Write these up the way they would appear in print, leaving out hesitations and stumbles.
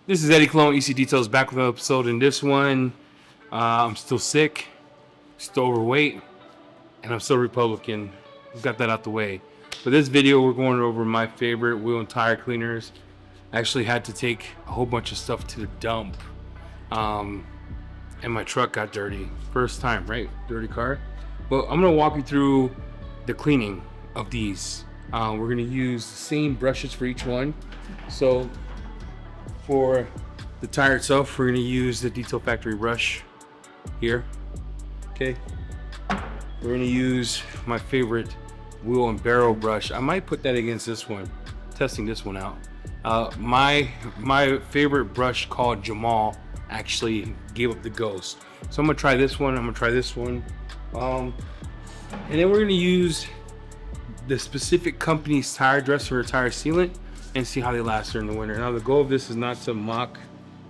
This is Eddie Cologne, EC Details, back with another episode. In this one, I'm still sick, still overweight, and I'm still Republican. Got that out the way. For this video, we're going over my favorite wheel and tire cleaners. I actually had to take a whole bunch of stuff to the dump, and my truck got dirty. First time, right? Dirty car. Well, I'm gonna walk you through the cleaning of these. We're gonna use the same brushes for each one. So for the tire itself, we're gonna use the Detail Factory brush here. Okay. We're gonna use my favorite wheel and barrel brush. I might put that against this one, testing this one out. My favorite brush called Jamal actually gave up the ghost. So I'm gonna try this one, I'm gonna try this one. And then we're gonna use the specific company's tire dresser or tire sealant and see how they last during the winter. Now the goal of this is not to mock,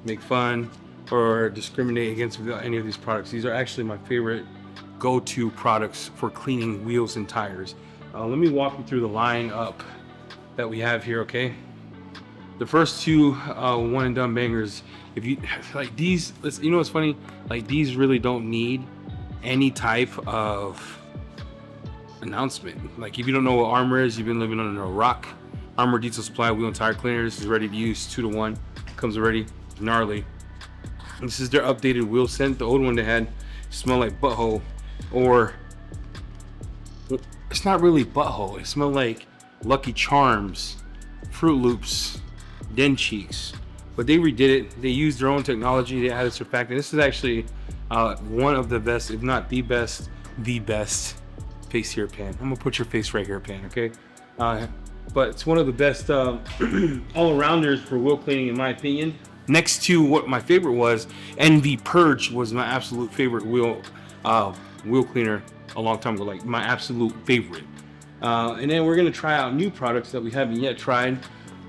make fun, or discriminate against any of these products. These are actually my favorite go-to products for cleaning wheels and tires. Let me walk you through the line up that we have here, okay? The first two one and done bangers, if you like these, you know what's funny? Like these really don't need any type of announcement. Like if you don't know what Armor is, you've been living under a rock. Armor Detail Supply wheel and tire cleaners is ready to use, 2-to-1. Comes already gnarly. This is their updated wheel scent. The old one they had smelled like butthole, or it's not really butthole. It smelled like Lucky Charms, Fruit Loops, Den Cheeks. But they redid it. They used their own technology. They added surfactant. This is actually one of the best, if not the best face here pan. I'm gonna put your face right here pan, okay? But it's one of the best all-arounders for wheel cleaning in my opinion. Next to what my favorite was, NV Purge was my absolute favorite wheel cleaner a long time ago, like my absolute favorite. And then we're gonna try out new products that we haven't yet tried.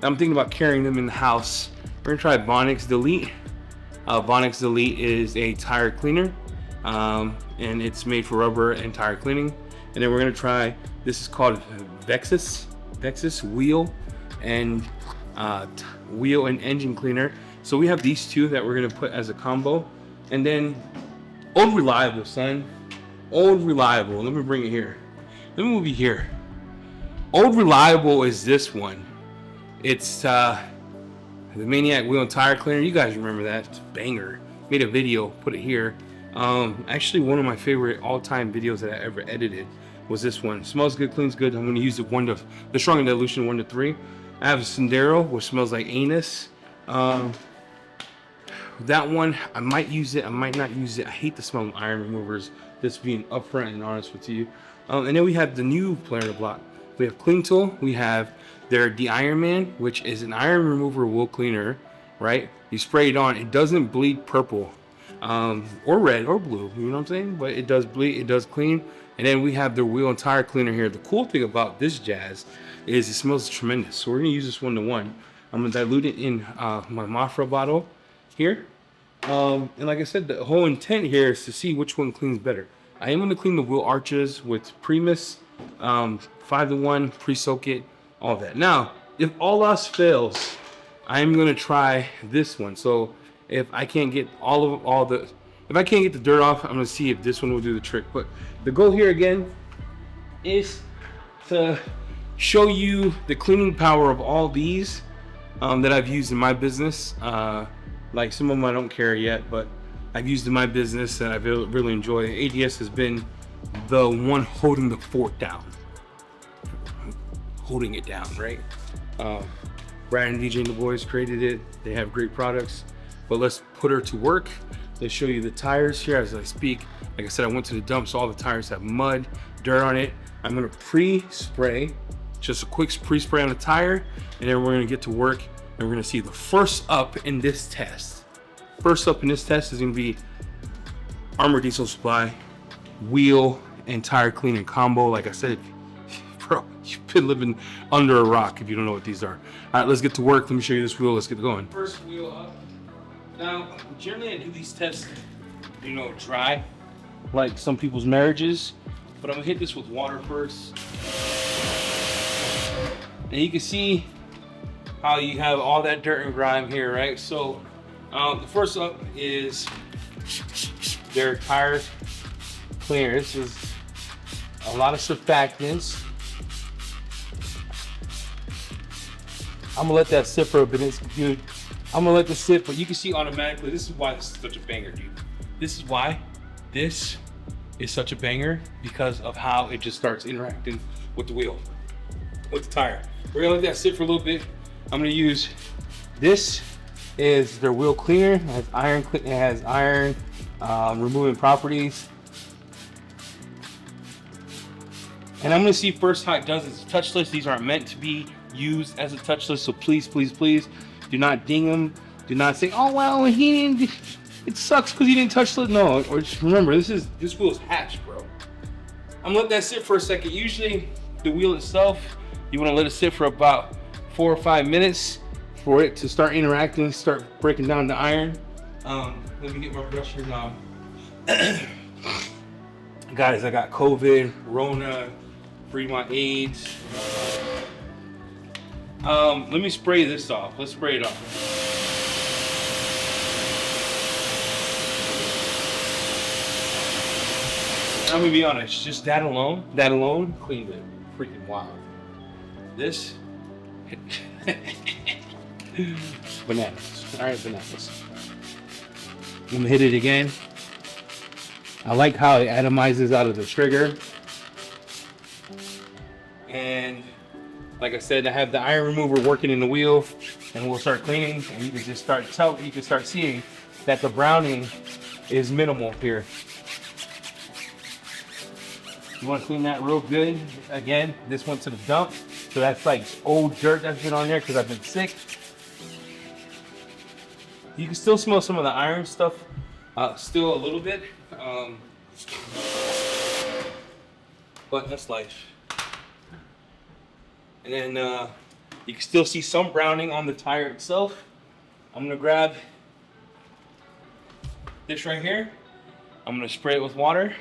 I'm thinking about carrying them in the house. We're gonna try Vonixx Delete. Vonixx Delete is a tire cleaner, and it's made for rubber and tire cleaning. And then we're gonna try, this is called Vexus wheel and engine cleaner. So we have these two that we're gonna put as a combo. And then Old Reliable, son. Old Reliable, let me bring it here. Let me move you here. Old Reliable is this one. It's the Maniac wheel and tire cleaner. You guys remember that? It's a banger. Made a video, put it here. Actually one of my favorite all-time videos that I ever edited was this one. Smells good, cleans good. I'm gonna use it the strong dilution 1 to 3. I have a Sendero, which smells like anus. That one, I might use it, I might not use it. I hate the smell of iron removers, just being upfront and honest with you. And then we have the new player in the block. We have Cleantle, we have the Iron Man, which is an iron remover wheel cleaner, right? You spray it on, it doesn't bleed purple, or red or blue, you know what I'm saying? But it does bleed, it does clean. And then we have the wheel and tire cleaner here. The cool thing about this jazz is it smells tremendous. So we're gonna use this 1-to-1. I'm gonna dilute it in my Mafra bottle here. And like I said, the whole intent here is to see which one cleans better. I am gonna clean the wheel arches with Primus, 5-to-1, pre-soak it, all that. Now, if all else fails, I am gonna try this one. So if I can't get if I can't get the dirt off, I'm gonna see if this one will do the trick. But the goal here again is to show you the cleaning power of all these that I've used in my business. Like some of them I don't carry yet, but I've used in my business and I've really enjoyed it. ADS has been the one holding the fort down. Holding it down, right? Brad and DJ and the boys created it. They have great products, but let's put her to work. Let's show you the tires here as I speak. Like I said, I went to the dump, so all the tires have mud, dirt on it. I'm gonna pre-spray, just a quick pre-spray on the tire, and then we're gonna get to work and we're gonna see the first up in this test. First up in this test is gonna be Armor Detail Supply wheel and tire cleaning combo. Like I said, bro, you've been living under a rock if you don't know what these are. All right, let's get to work. Let me show you this wheel. Let's get going. First wheel up. Now, generally I do these tests, dry, like some people's marriages, but I'm gonna hit this with water first. And you can see how you have all that dirt and grime here, right? So the first up is their tire cleaner. This is a lot of surfactants. I'm gonna let that sit for a bit, dude. I'm gonna let this sit, but you can see automatically, this is why this is such a banger, dude. This is why this is such a banger, because of how it just starts interacting with the wheel, with the tire. We're gonna let that sit for a little bit. I'm gonna use, this is their wheel cleaner. It has iron removing properties. And I'm gonna see first how it does. It's touchless. These aren't meant to be used as a touchless, so please, please, please do not ding them. Do not say, oh well, he didn't, it sucks because he didn't touch it. No, or just remember, this wheel is hatched, bro. I'm gonna let that sit for a second. Usually the wheel itself, you want to let it sit for about 4 or 5 minutes for it to start interacting, start breaking down the iron. Let me get my brush here now. Guys, I got COVID, Rona, free my AIDS. Let me spray this off. Let's spray it off. I'm gonna be honest, just that alone cleaned it. Freaking wild. This, bananas. All right, bananas. I'm gonna hit it again. I like how it atomizes out of the trigger. And like I said, I have the iron remover working in the wheel, and we'll start cleaning, and you can just start seeing that the browning is minimal here. You want to clean that real good. Again, this went to the dump, so that's like old dirt that's been on there because I've been sick. You can still smell some of the iron stuff, still a little bit, but that's life. And then you can still see some browning on the tire itself. I'm gonna grab this right here. I'm gonna spray it with water.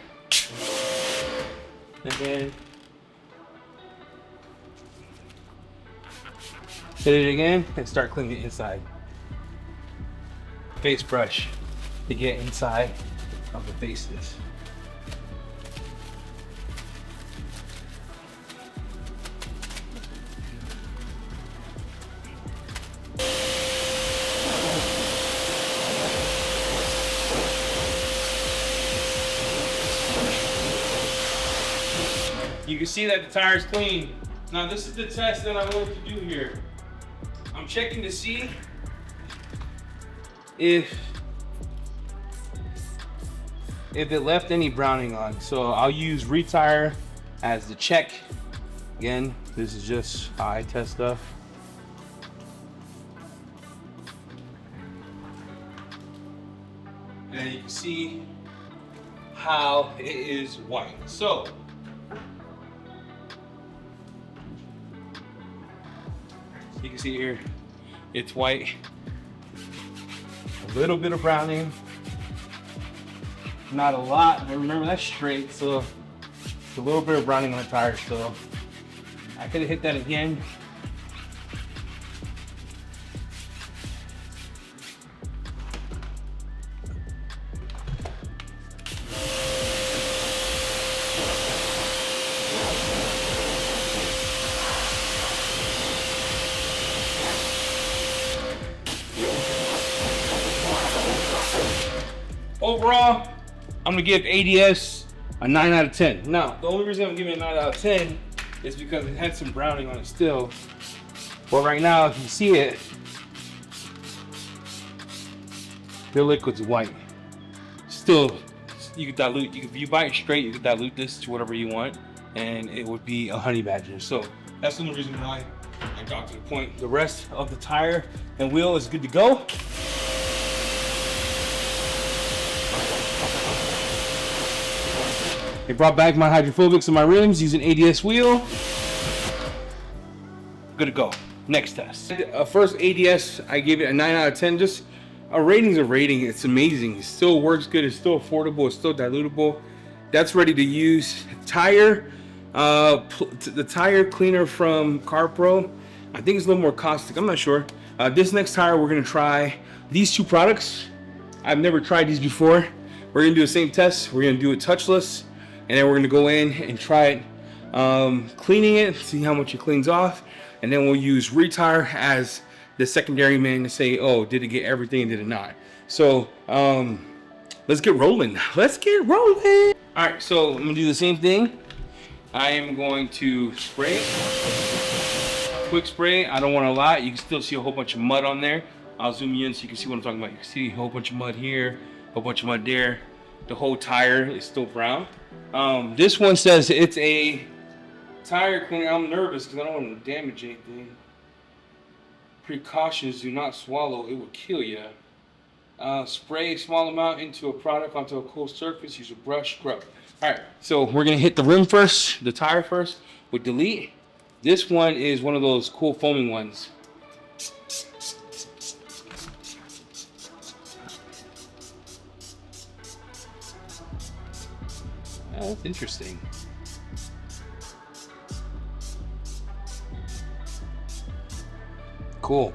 And then hit it again and start cleaning it inside. Face brush to get inside of the faces. You can see that the tire is clean. Now this is the test that I wanted to do here. I'm checking to see if it left any browning on. So I'll use retire as the check. Again, this is just how I test stuff. And you can see how it is white. So you can see here, it's white. A little bit of browning, not a lot. And remember, that's straight, so it's a little bit of browning on the tire still. I could have hit that again. Overall, I'm gonna give ADS a 9 out of 10. Now, the only reason I'm giving it a 9 out of 10 is because it had some browning on it still. But right now, if you see it, the liquid's white. Still, you could dilute, if you buy it straight, you could dilute this to whatever you want, and it would be a honey badger. So that's the only reason why I got to the point. The rest of the tire and wheel is good to go. I brought back my hydrophobics and my rims using ADS wheel. Good to go. Next test. First ADS, I gave it a 9 out of 10. Just a rating's a rating. It's amazing. It still works good. It's still affordable. It's still dilutable. That's ready to use. Tire, the tire cleaner from CarPro. I think it's a little more caustic. I'm not sure. This next tire, we're gonna try these two products. I've never tried these before. We're gonna do the same test. We're gonna do it touchless, and then we're gonna go in and try it, cleaning it, see how much it cleans off, and then we'll use retire as the secondary man to say, oh, did it get everything, did it not? So let's get rolling. Let's get rolling. All right, so I'm gonna do the same thing. I am going to spray it. Quick spray. I don't want a lot. You can still see a whole bunch of mud on there. I'll zoom you in so you can see what I'm talking about. You can see a whole bunch of mud here, a whole bunch of mud there. The whole tire is still brown. This one says it's a tire cleaner. I'm nervous because I don't want to damage anything. Precautions: do not swallow. It will kill you. Spray a small amount into a product onto a cool surface. Use a brush, scrub. All right, so we're gonna hit the rim first, the tire first with delete. This one is one of those cool foaming ones. Oh, that's interesting. Cool.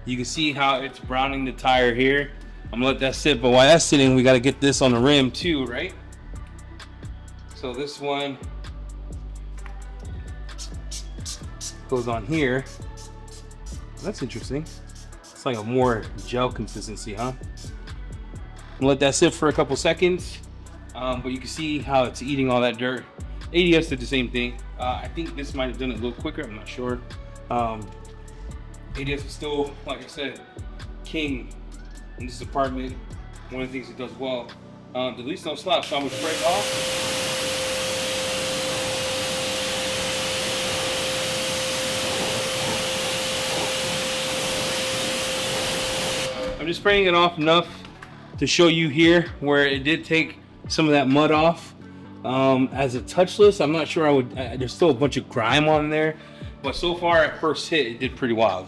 You can see how it's browning the tire here. I'm gonna let that sit, but while that's sitting, we gotta get this on the rim too, right? So this one goes on here. That's interesting. It's like a more gel consistency, huh? I'm gonna let that sit for a couple seconds, but you can see how it's eating all that dirt. ADS did the same thing. I think this might have done it a little quicker, I'm not sure. ADS is still, like I said, king in this department. One of the things it does well. Delete no slop, so I'm gonna spray it off. I'm just spraying it off enough to show you here where it did take some of that mud off. As a touchless, I'm not sure I would, there's still a bunch of grime on there, but so far at first hit, it did pretty wild.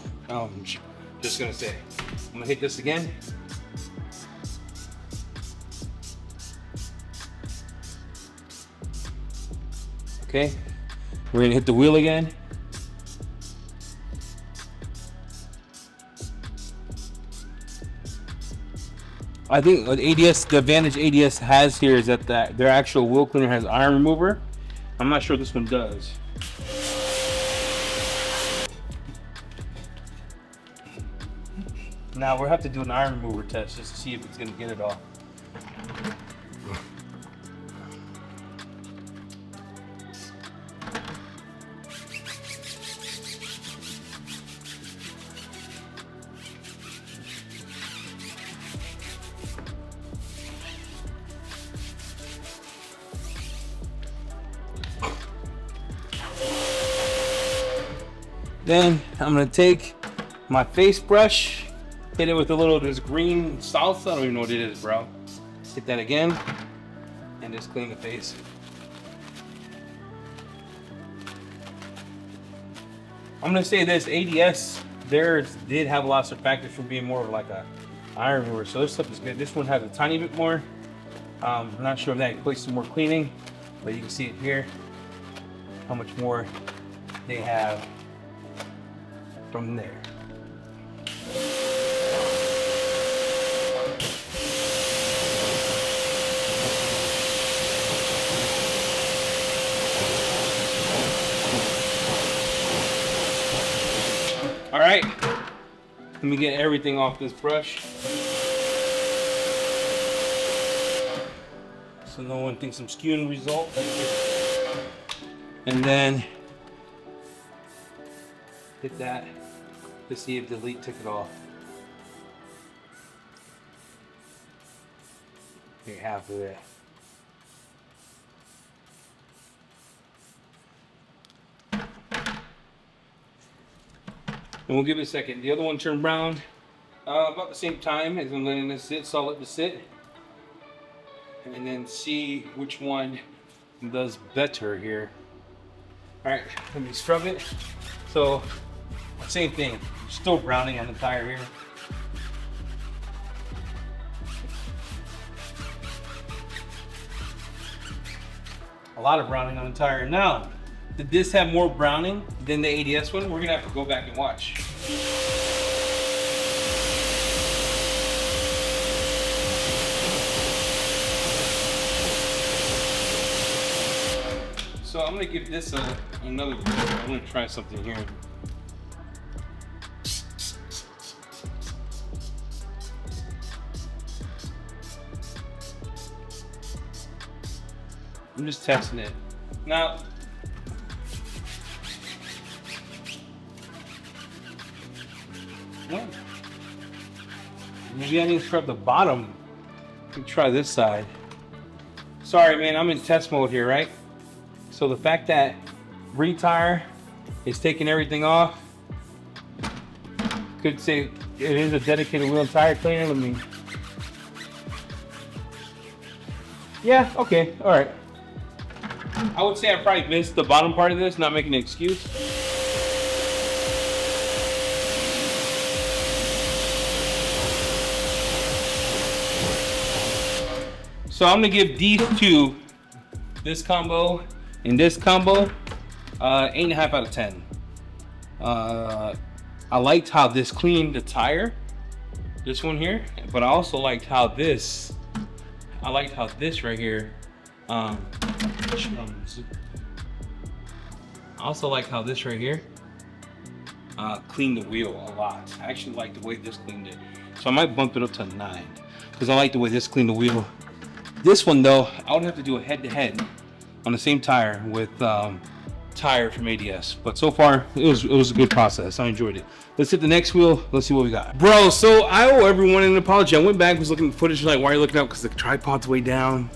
Just gonna say, I'm gonna hit this again. Okay, we're gonna hit the wheel again. I think what ADS, the advantage ADS has here is that their actual wheel cleaner has iron remover. I'm not sure this one does. Now we'll have to do an iron remover test just to see if it's gonna get it off. Then I'm gonna take my face brush, hit it with a little of this green salsa. I don't even know what it is, bro. Hit that again, and just clean the face. I'm gonna say this, ADS, theirs did have a lot of surfactants from being more of like a iron remover, so this stuff is good. This one has a tiny bit more. I'm not sure if that equates some more cleaning, but you can see it here, how much more they have from there. All right, let me get everything off this brush so no one thinks I'm skewing the result. And then hit that to see if delete took it off. Get half of it. And we'll give it a second. The other one turned brown about the same time as I'm letting this sit, so I'll let this sit. And then see which one does better here. All right, let me scrub it. So, same thing, still browning on the tire here. A lot of browning on the tire. Now, did this have more browning than the ADS one? We're gonna have to go back and watch. So I'm gonna give this another. I'm gonna try something here. I'm just testing it. Now, what? Maybe I need to scrub the bottom. Let me try this side. Sorry, man, I'm in test mode here, right? So the fact that retire is taking everything off, could say it is a dedicated wheel and tire cleaner. Let me. Yeah, okay, all right. I would say I probably missed the bottom part of this, not making an excuse. So I'm gonna give these two, this combo and this combo, 8.5 out of 10. I liked how this cleaned the tire, this one here, but I also liked how this, right here, I also like how this right here cleaned the wheel a lot. I actually like the way this cleaned it. So I might bump it up to 9 because I like the way this cleaned the wheel. This one though, I would have to do a head-to-head on the same tire with tire from ADS. But so far, it was a good process. I enjoyed it. Let's hit the next wheel. Let's see what we got. Bro, so I owe everyone an apology. I went back, was looking at footage, like, why are you looking up? Because the tripod's way down.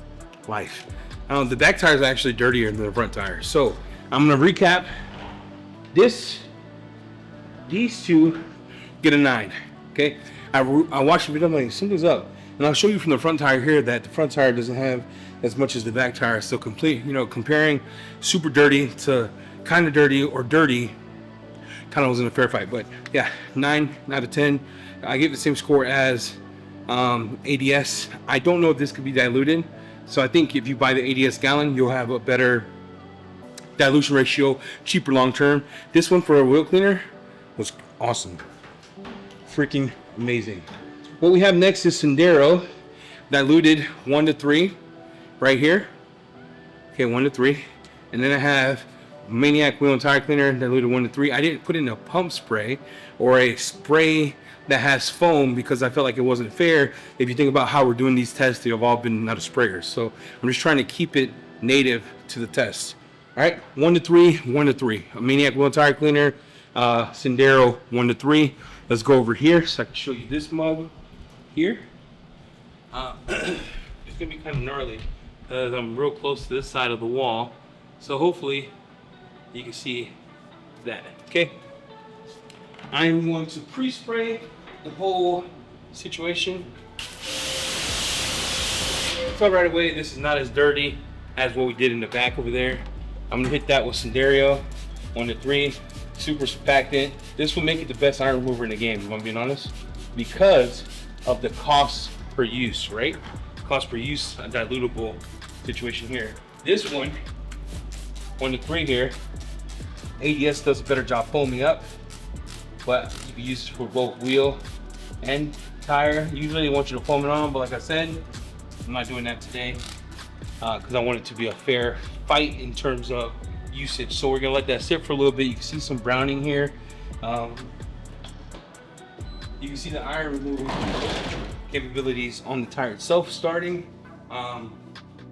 Life. The back tire is actually dirtier than the front tire. So I'm gonna recap. These two get a 9. Okay. I watched the video. I'm like, something's up. And I'll show you from the front tire here that the front tire doesn't have as much as the back tire. So complete, comparing super dirty to kind of dirty or dirty, kind of was in a fair fight. But yeah, 9 out of 10. I give the same score as ADS. I don't know if this could be diluted. So I think if you buy the ADS gallon, you'll have a better dilution ratio, cheaper long term. This one for a wheel cleaner was awesome. Freaking amazing. What we have next is Sendero, diluted 1 to 3, right here. Okay, 1 to 3. And then I have Maniac wheel and tire cleaner, diluted 1 to 3. I didn't put in a pump spray or a spray that has foam because I felt like it wasn't fair. If you think about how we're doing these tests, they've all been out of sprayers. So I'm just trying to keep it native to the test. All right, 1 to 3, 1 to 3. A Maniac wheel and tire cleaner, Sendero 1 to 3. Let's go over here so I can show you this mug here. It's gonna be kind of gnarly because I'm real close to this side of the wall. So hopefully you can see that, okay? I'm going to pre-spray the whole situation. So right away, this is not as dirty as what we did in the back over there. I'm gonna hit that with Sendero, 1 to 3, super surfactant. This will make it the best iron remover in the game, if I'm being honest, because of the cost per use, right? Cost per use, a dilutable situation here. This one, 1 to 3 here, ADS does a better job foaming up, but you can use it for both wheel and tire. Usually I want you to foam it on, but like I said, I'm not doing that today because I want it to be a fair fight in terms of usage. So we're gonna let that sit for a little bit. You can see some browning here. You can see the iron removal capabilities on the tire itself starting. And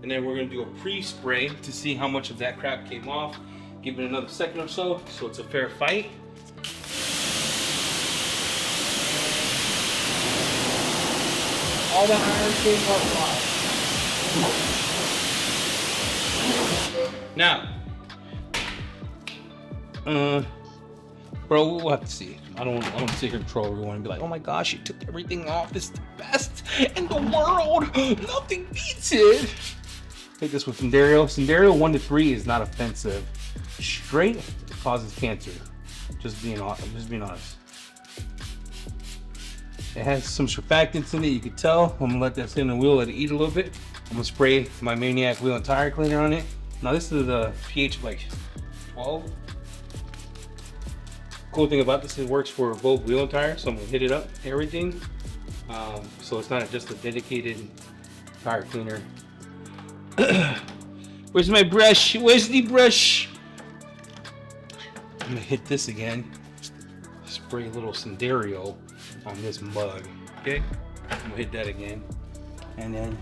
then we're gonna do a pre-spray to see how much of that crap came off. Give it another second or so it's a fair fight. All the iron came off. Now, bro, we'll have to see. I don't want to sit here and troll everyone and be like, oh my gosh, you took everything off. It's the best in the world. Nothing beats it. Take this with Sendero. Sendero 1 to 3 is not offensive. Straight causes cancer. Just being honest. It has some surfactants in it, you can tell. I'm gonna let that sit in the wheel, let it eat a little bit. I'm gonna spray my Maniac wheel and tire cleaner on it. Now this is a pH of like 12. Cool thing about this, it works for both wheel and tire, so I'm gonna hit it up, everything. So it's not just a dedicated tire cleaner. Where's my brush? Where's the brush? I'm gonna hit this again. Spray a little Cero on this mug. Okay, I'm gonna hit that again, and then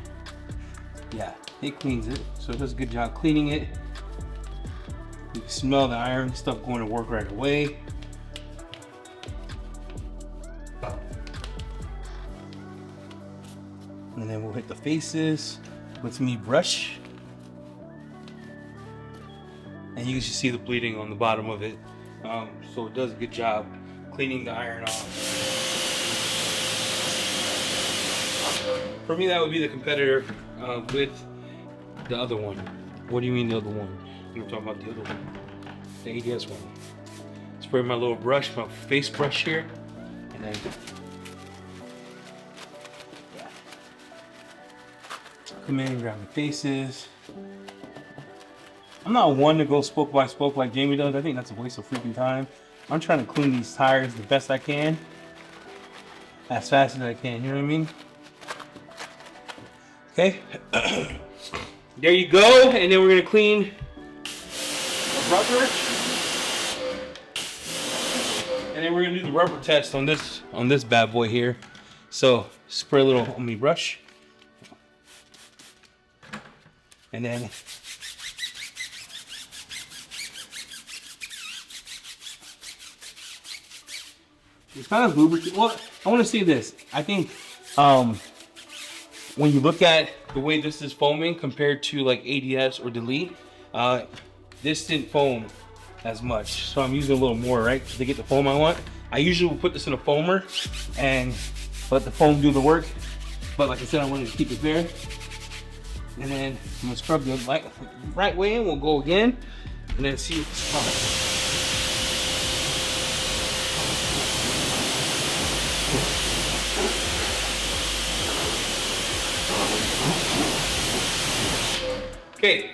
yeah, it cleans it. So it does a good job cleaning it. You can smell the iron stuff going to work right away. And then we'll hit the faces with me brush. And you can just see the bleeding on the bottom of it. So it does a good job cleaning the iron off. For me, that would be the competitor with the other one. What do you mean the other one? We're talking about the other one, the ADS one. Spray my little brush, my face brush here, and then yeah. Come in and grab my faces. I'm not one to go spoke by spoke like Jamie does. I think that's a waste of freaking time. I'm trying to clean these tires the best I can, as fast as I can, you know what I mean? Okay, there you go, and then we're gonna clean the rubber, and then we're gonna do the rubber test on this bad boy here. So spray a little on me brush, and then it's kind of lubricant. Well, I want to say this. I think when you look at the way this is foaming compared to like ADS or Delete, this didn't foam as much. So I'm using a little more, right, to get the foam I want. I usually will put this in a foamer and let the foam do the work. But like I said, I wanted to keep it there. And then I'm gonna scrub the right way in. We'll go again, and then see if it's fine. Okay,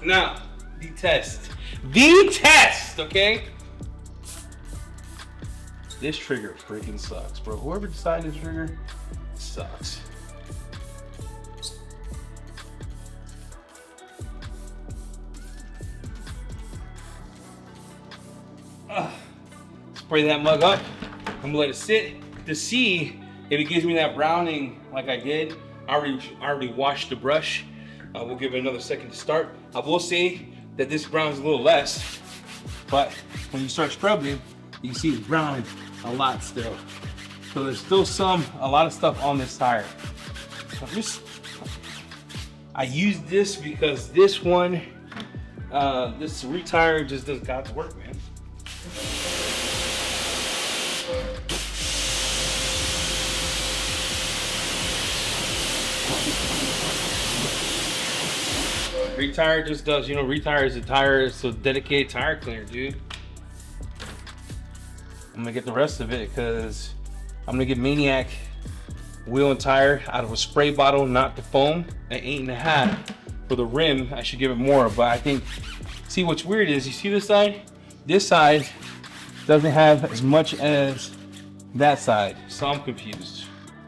now the test. The test, okay? This trigger freaking sucks, bro. Whoever designed this trigger sucks. Spray that mug up. I'm gonna let it sit to see if it gives me that browning like I did. I already washed the brush. We'll give it another second to start. I will say that this browns a little less, but when you start scrubbing, you can see it's browning a lot still. So there's still a lot of stuff on this tire. So I use this because this one, this retire just does God's work, man. Retire just does, you know, Retire is a tire, it's a dedicated tire cleaner, dude. I'm gonna get the rest of it because I'm gonna get Maniac wheel and tire out of a spray bottle, not the foam, at 8.5. For the rim, I should give it more, but I think, see what's weird is, you see this side? This side doesn't have as much as that side, so I'm confused.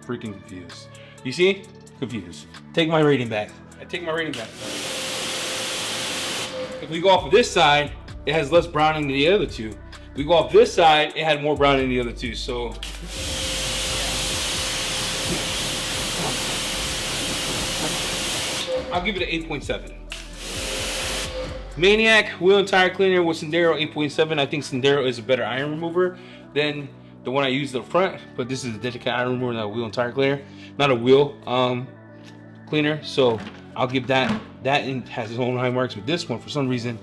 Freaking confused. You see? Confused. Take my rating back. I take my rating back. If we go off of this side, it has less browning than the other two. If we go off this side, it had more browning than the other two, so. I'll give it an 8.7. Maniac wheel and tire cleaner with Cero 8.7. I think Cero is a better iron remover than the one I used up front, but this is a dedicated iron remover, not a wheel and tire cleaner, not a wheel cleaner. So I'll give that. That has its own high marks, but this one, for some reason,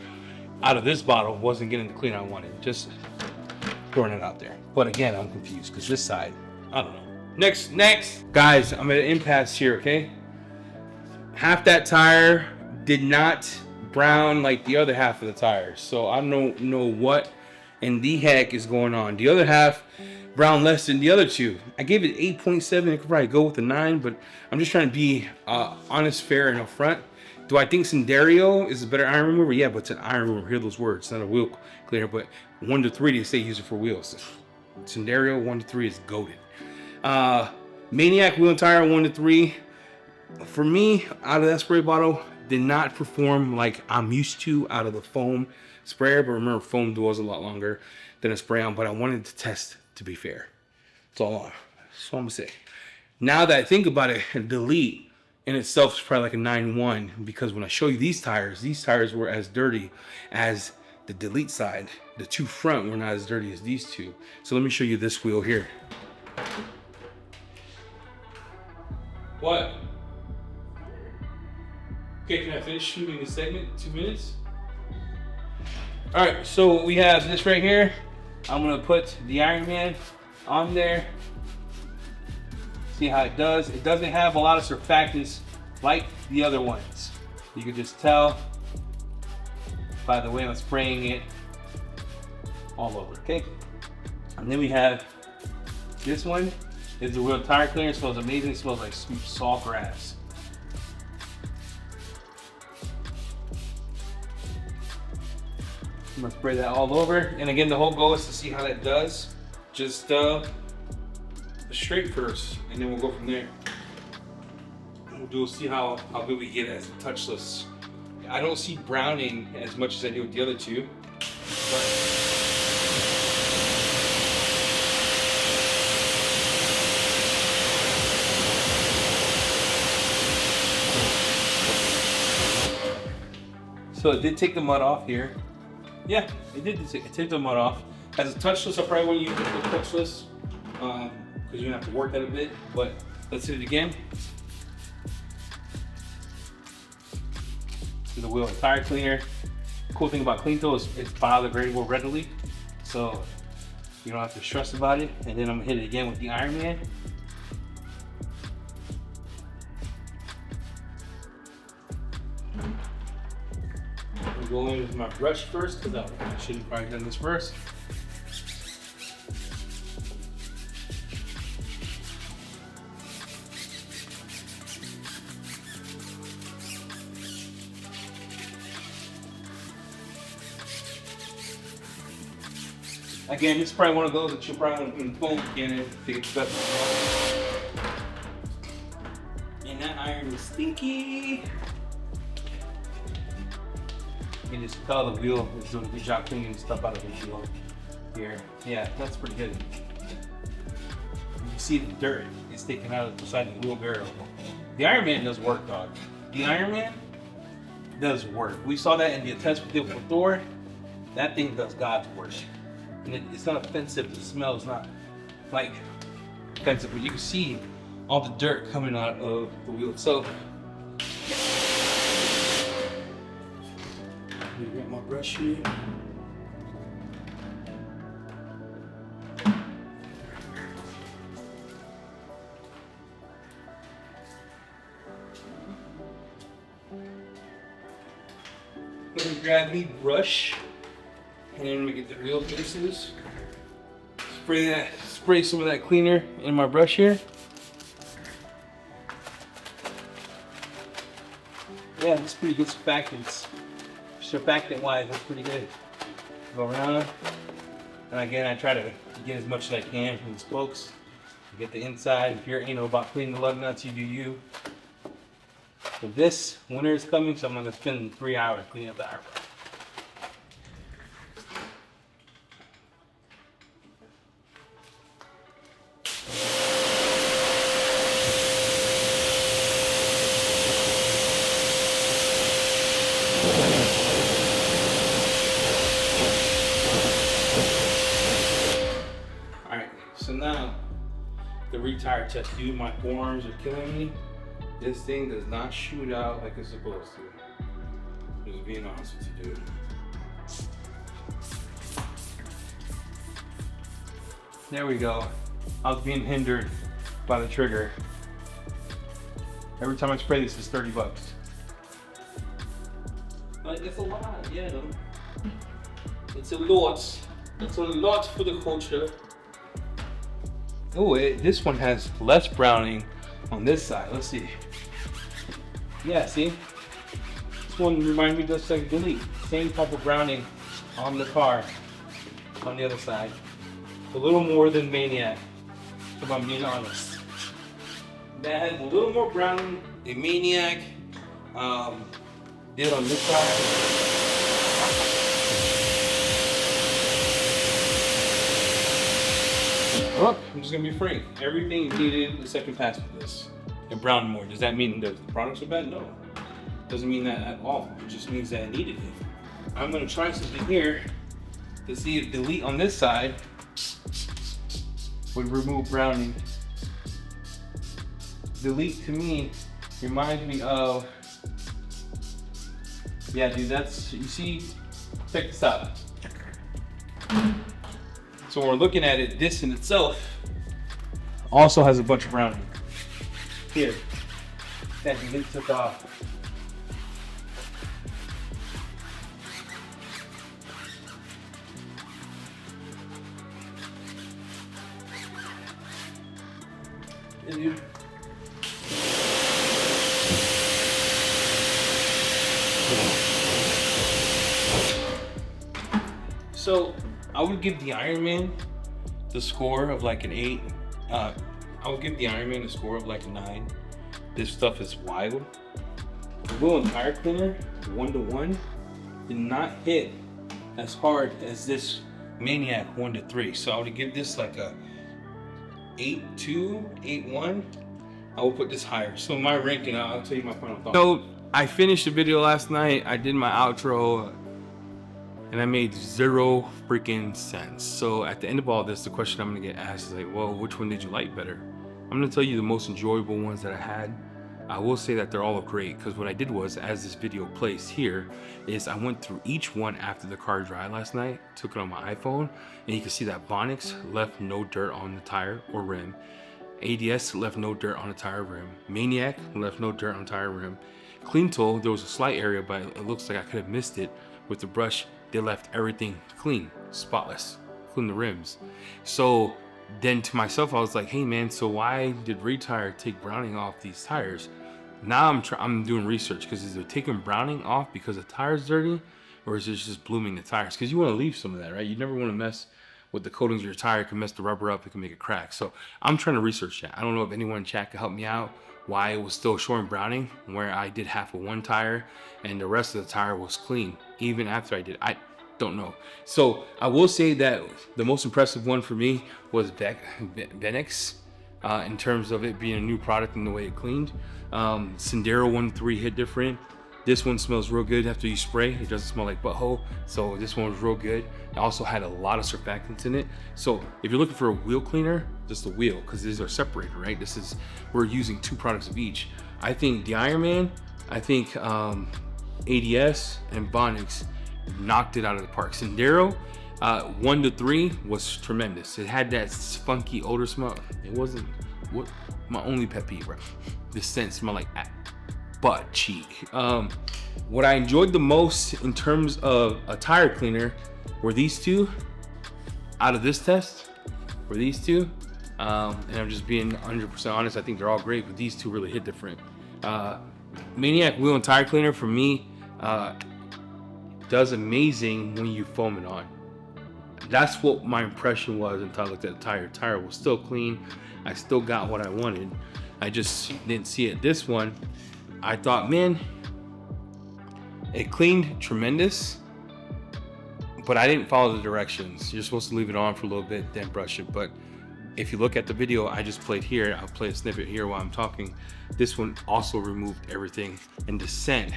out of this bottle, wasn't getting the clean I wanted. Just throwing it out there. But again, I'm confused because this side, I don't know. Next, guys, I'm at an impasse here. Okay, half that tire did not brown like the other half of the tire, so I don't know what in the heck is going on. The other half brown less than the other two. I gave it 8.7. It could probably go with a 9, but I'm just trying to be honest, fair, and upfront. Do I think Cinderio is a better iron remover? Yeah, but it's an iron remover. Hear those words. It's not a wheel cleaner, but 1 to 3 they say use it for wheels. Cinderio 1 to 3 is goated. Maniac wheel and tire 1 to 3. For me, out of that spray bottle, did not perform like I'm used to out of the foam sprayer. But remember, foam dwells a lot longer than a spray on. But I wanted to test to be fair. That's all I'm gonna say. Now that I think about it, delete in itself is probably like a 9.1, because when I show you these tires were as dirty as the delete side. The two front were not as dirty as these two. So let me show you this wheel here. What? Okay, can I finish shooting this segment? 2 minutes? All right, so we have this right here. I'm gonna put the Iron Man on there. See how it does. It doesn't have a lot of surfactants like the other ones. You can just tell by the way I'm spraying it all over, okay? And then we have this one. It's a real tire cleaner. It smells amazing. It smells like sweet salt grass. I'm gonna spray that all over. And again, the whole goal is to see how that does. Just straight first, and then we'll go from there. We'll see how good we get as a touchless. I don't see browning as much as I do with the other two. So it did take the mud off here. Yeah, it did take the mud off. As a touchless, I probably wouldn't use it for touchless, because you're gonna have to work that a bit, but let's hit it again. The wheel and tire cleaner. Cool thing about Cleantle is it's biodegradable readily, so you don't have to stress about it. And then I'm gonna hit it again with the Iron Man. I'm going with my brush first, because I should have probably done this first. Again, this is probably one of those that you'll probably want to put in foam again to get the best. And that iron is stinky. You can just tell the wheel is doing a good job cleaning stuff out of the wheel here. Yeah, that's pretty good. You see the dirt is taken out of the side of the wheel barrel. The Iron Man does work, dog. The Iron Man does work. We saw that in the test we did with Thor. That thing does God's work. And it's not offensive. The smell is not like offensive, but you can see all the dirt coming out of the wheel itself. Let me get my brush here. Let me grab me brush. And then we get the real pieces. Spray some of that cleaner in my brush here. Yeah, that's pretty good surfactants. Surfactant wise, that's pretty good. Go around. And again, I try to get as much as I can from the spokes. Get the inside. If you're anal about cleaning the lug nuts, you do you. So this winter is coming, so I'm gonna spend 3 hours cleaning up the iron. So now, the retire test, dude, my forearms are killing me. This thing does not shoot out like it's supposed to. Just being honest with you, dude. There we go. I was being hindered by the trigger. Every time I spray this, it's 30 bucks. Like, it's a lot, yeah. It's a lot. It's a lot for the culture. Oh, this one has less browning on this side. Let's see. Yeah, see? This one reminds me just like Delete. Same type of browning on the car on the other side. A little more than Maniac, if I'm being honest. That has a little more browning than Maniac did on this side. Look, I'm just gonna be frank. Everything needed a second pass for this. It browned more. Does that mean the products are bad? No. Doesn't mean that at all. It just means that it needed it. I'm gonna try something here to see if Delete on this side would remove browning. Delete to me reminds me of, yeah, dude, that's, you see, check this out. So when we're looking at it, this in itself also has a bunch of browning. Here, that Delete took off. Yeah, dude. So I would give the Iron Man the score of like an 8. I would give the Iron Man a score of like a 9. This stuff is wild. The wheel and tire cleaner, 1-to-1, did not hit as hard as this Maniac 1-to-3. So I would give this like a 8.2, 8.1. I will put this higher. So my ranking, I'll tell you my final thoughts. So I finished the video last night. I did my outro. And I made 0 freaking sense. So at the end of all this, the question I'm gonna get asked is like, well, which one did you like better? I'm gonna tell you the most enjoyable ones that I had. I will say that they're all great, because what I did was, as this video plays here, is I went through each one after the car dried last night, took it on my iPhone, and you can see that Vonixx left no dirt on the tire or rim. ADS left no dirt on the tire rim. Maniac left no dirt on tire rim. Cleantle, there was a slight area, but it looks like I could have missed it with the brush. They left everything clean, spotless, including the rims. So then to myself, I was like, hey man, so why did Retire take browning off these tires? Now I'm doing research, because is it taking browning off because the tire's dirty, or is it just blooming the tires? Because you want to leave some of that, right? You never want to mess with the coatings of your tire. It can mess the rubber up, it can make it crack. So I'm trying to research that. I don't know if anyone in chat can help me out why it was still showing browning where I did half of one tire and the rest of the tire was clean even after I did. I don't know. So I will say that the most impressive one for me was Vonixx, in terms of it being a new product and the way it cleaned. Cero 1.3 hit different. This one smells real good after you spray. It doesn't smell like butthole. So this one was real good. It also had a lot of surfactants in it. So if you're looking for a wheel cleaner, just the wheel, because these are separated, right? We're using 2 products of each. I think the Iron Man, I think ADS and Vonixx knocked it out of the park. Cero 1-to-3 was tremendous. It had that funky odor smell. It wasn't what my only pet peeve, right? The scent smelled like butt cheek. What I enjoyed the most in terms of a tire cleaner were these 2. Out of this test, were these 2. And I'm just being 100% honest. I think they're all great, but these 2 really hit different. Maniac wheel and tire cleaner for me does amazing when you foam it on. That's what my impression was until I looked at the tire. The tire was still clean. I still got what I wanted. I just didn't see it. This one, I thought, man, it cleaned tremendous, but I didn't follow the directions. You're supposed to leave it on for a little bit, then brush it. But if you look at the video I just played here, I'll play a snippet here while I'm talking. This one also removed everything, and the scent,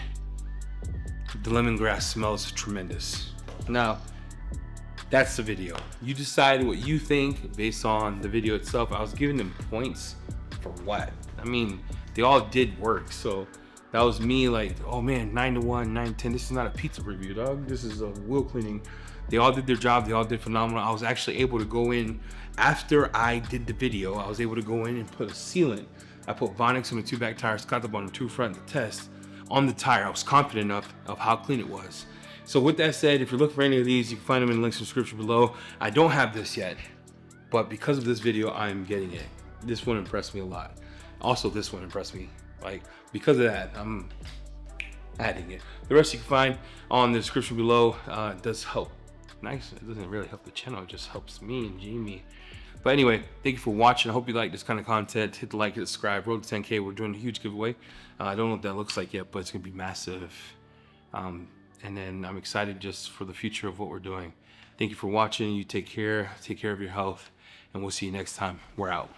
the lemongrass smells tremendous. Now, that's the video. You decide what you think based on the video itself. I was giving them points for what? I mean, they all did work. So that was me like, oh man, 9-to-1, 9-10. This is not a pizza review, dog. This is a wheel cleaning. They all did their job. They all did phenomenal. I was actually able to go in after I did the video. I was able to go in and put a sealant. I put Vonixx on the 2 back tires, got them on the 2 front to test on the tire. I was confident enough of how clean it was. So with that said, if you're looking for any of these, you can find them in the links in the description below. I don't have this yet, but because of this video, I'm getting it. This one impressed me a lot. Also, this one impressed me. Like, because of that, adding it. The rest you can find on the description below. It does help. Nice. It doesn't really help the channel. It just helps me and Jamie. But anyway, thank you for watching. I hope you like this kind of content. Hit the like, hit the subscribe. Road to 10K. We're doing a huge giveaway. I don't know what that looks like yet, but it's gonna be massive. And then I'm excited just for the future of what we're doing. Thank you for watching. You take care of your health, and we'll see you next time. We're out.